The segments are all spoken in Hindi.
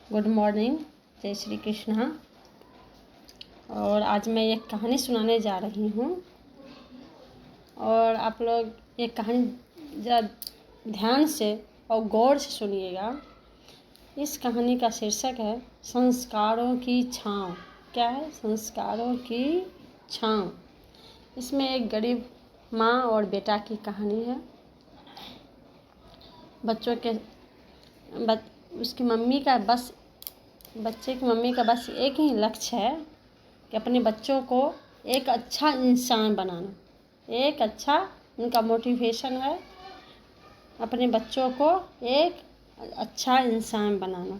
गुड मॉर्निंग, जय श्री कृष्णा। और आज मैं एक कहानी सुनाने जा रही हूँ और आप लोग ये कहानी ज़रा ध्यान से और गौर से सुनिएगा। इस कहानी का शीर्षक है संस्कारों की छाँव। क्या है? संस्कारों की छाँव। इसमें एक गरीब माँ और बेटा की कहानी है। उसकी मम्मी का बच्चे की मम्मी का बस एक ही लक्ष्य है कि अपने बच्चों को एक अच्छा इंसान बनाना। एक अच्छा उनका मोटिवेशन है, अपने बच्चों को एक अच्छा इंसान बनाना।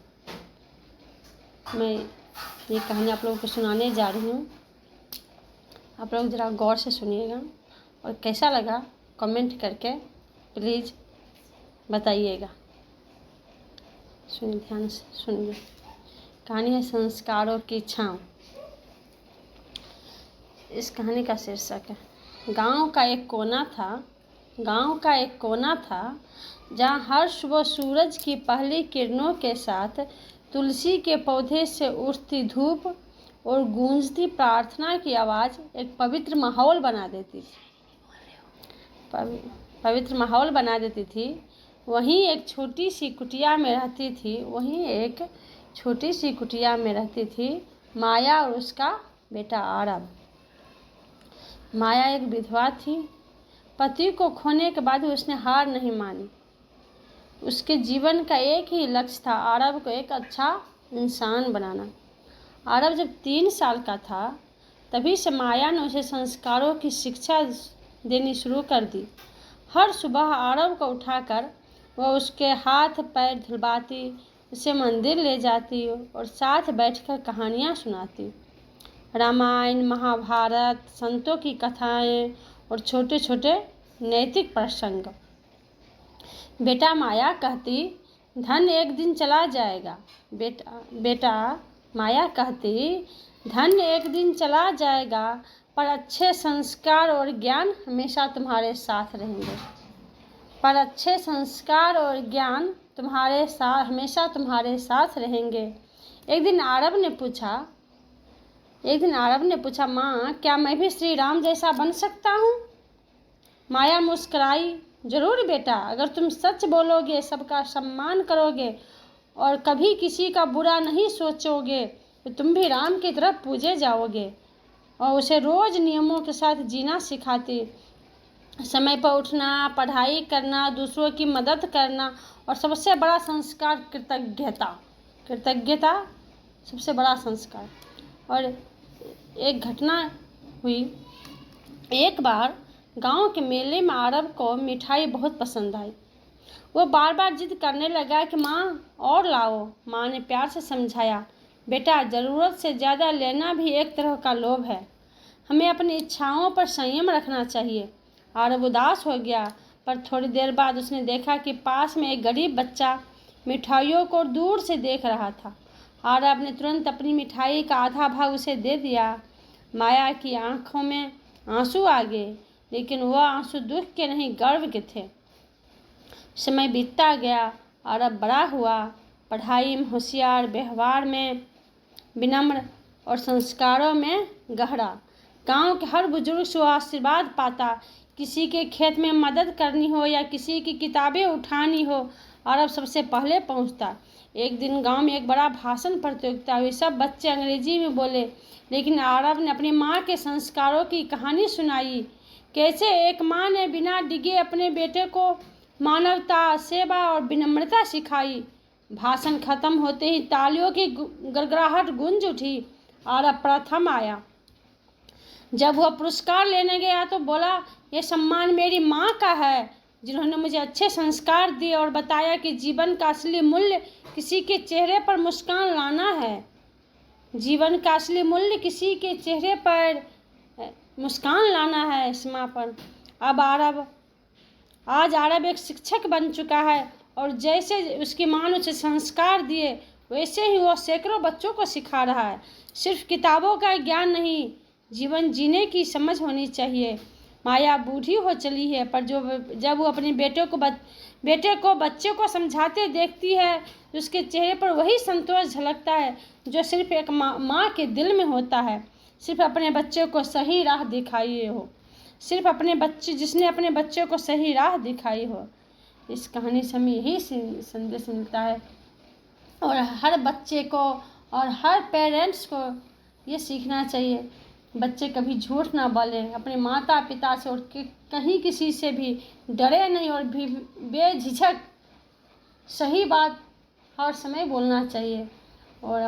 मैं ये कहानी आप लोगों को सुनाने जा रही हूँ। आप लोग ज़रा गौर से सुनिएगा और कैसा लगा कमेंट करके प्लीज़ बताइएगा। सुनिए, ध्यान से सुनिए। कहानी है संस्कारों की छाँव। इस कहानी का शीर्षक है गांव का एक कोना था जहां हर सुबह सूरज की पहली किरणों के साथ तुलसी के पौधे से उठती धूप और गूंजती प्रार्थना की आवाज़ एक पवित्र माहौल बना देती थी। वहीं एक छोटी सी कुटिया में रहती थी माया और उसका बेटा आरब। माया एक विधवा थी। पति को खोने के बाद उसने हार नहीं मानी। उसके जीवन का एक ही लक्ष्य था, आरब को एक अच्छा इंसान बनाना। आरब जब 3 साल का था तभी से माया ने उसे संस्कारों की शिक्षा देनी शुरू कर दी। हर सुबह आरब को उठाकर वह उसके हाथ पैर धुलवाती, उसे मंदिर ले जाती और साथ बैठकर कहानियाँ सुनाती। रामायण, महाभारत, संतों की कथाएं और छोटे छोटे नैतिक प्रसंग। बेटा माया कहती, धन एक दिन चला जाएगा। माया कहती, धन एक दिन चला जाएगा, पर अच्छे संस्कार और ज्ञान हमेशा तुम्हारे साथ रहेंगे। हमेशा तुम्हारे साथ रहेंगे। एक दिन आरब ने पूछा, माँ, क्या मैं भी श्री राम जैसा बन सकता हूँ? माया मुस्कुराई, जरूर बेटा, अगर तुम सच बोलोगे, सबका सम्मान करोगे और कभी किसी का बुरा नहीं सोचोगे तो तुम भी राम की तरफ पूजे जाओगे। और उसे रोज नियमों के साथ जीना सिखाती। समय पर उठना, पढ़ाई करना, दूसरों की मदद करना और सबसे बड़ा संस्कार कृतज्ञता सबसे बड़ा संस्कार। और एक घटना हुई। एक बार गांव के मेले में आरब को मिठाई बहुत पसंद आई। वो बार बार जिद करने लगा कि माँ और लाओ। माँ ने प्यार से समझाया, बेटा, ज़रूरत से ज़्यादा लेना भी एक तरह का लोभ है। हमें अपनी इच्छाओं पर संयम रखना चाहिए। आरब उदास हो गया, पर थोड़ी देर बाद उसने देखा कि पास में एक गरीब बच्चा मिठाइयों को दूर से देख रहा था। आरब ने तुरंत अपनी मिठाई का आधा भाग उसे दे दिया। माया की आंखों में आंसू आ गए, लेकिन वह आंसू दुख के नहीं, गर्व के थे। समय बीतता गया। आरब बड़ा हुआ, पढ़ाई में होशियार, व्यवहार में विनम्र और संस्कारों में गहरा। गांव के हर बुजुर्ग से आशीर्वाद पाता। किसी के खेत में मदद करनी हो या किसी की किताबें उठानी हो, आरब सबसे पहले पहुंचता। एक दिन गांव में एक बड़ा भाषण प्रतियोगिता हुई। सब बच्चे अंग्रेजी में बोले, लेकिन आरब ने अपनी माँ के संस्कारों की कहानी सुनाई। कैसे एक माँ ने बिना डिगे अपने बेटे को मानवता, सेवा और विनम्रता सिखाई। भाषण खत्म होते ही तालियों की गड़गड़ाहट गूंज उठी। आरब प्रथम आया। जब वह पुरस्कार लेने गया तो बोला, यह सम्मान मेरी माँ का है, जिन्होंने मुझे अच्छे संस्कार दिए और बताया कि जीवन का असली मूल्य किसी के चेहरे पर मुस्कान लाना है। जीवन का असली मूल्य किसी के चेहरे पर मुस्कान लाना है। समापन। आज आरब एक शिक्षक बन चुका है और जैसे उसकी माँ ने उसे संस्कार दिए, वैसे ही वह सैकड़ों बच्चों को सिखा रहा है। सिर्फ किताबों का ज्ञान नहीं, जीवन जीने की समझ होनी चाहिए। माया बूढ़ी हो चली है, पर जब वो अपने बेटे को बच्चे को समझाते देखती है, उसके चेहरे पर वही संतोष झलकता है जो सिर्फ एक माँ के दिल में होता है। सिर्फ अपने बच्चे को सही राह दिखाई हो, जिसने अपने बच्चे को सही राह दिखाई हो। इस कहानी से हमें यही संदेश मिलता है, और हर बच्चे को और हर पेरेंट्स को ये सीखना चाहिए, बच्चे कभी झूठ ना बोले अपने माता पिता से, और कहीं किसी से भी डरे नहीं, और भी बेझिझक सही बात हर समय बोलना चाहिए, और